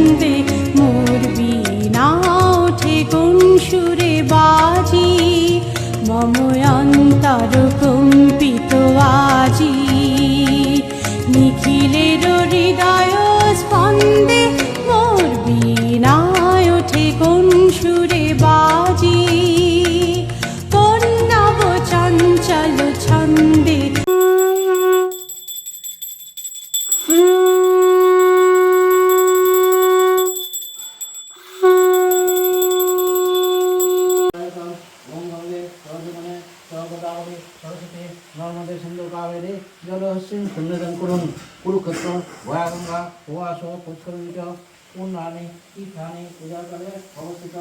ছন্দে মোর বীণা ওঠে কোন সুরে বাজি মম অন্তর কম্পিত আজি নিখিলের হৃদয় স্পন্দে মোর বীণা ওঠে কোন সুরে বাজি কোন নব চঞ্চল ছন্দে নর্মদে সিন্ধু কাবেরী জলহস্মিন পুণ্যদান করুন কুরুক্ষেত্র ভয়াগঙ্গা প্রবাস পুষ্করিণী পূর্ণানি তীর্থানি পূজাকালে অবস্থিত।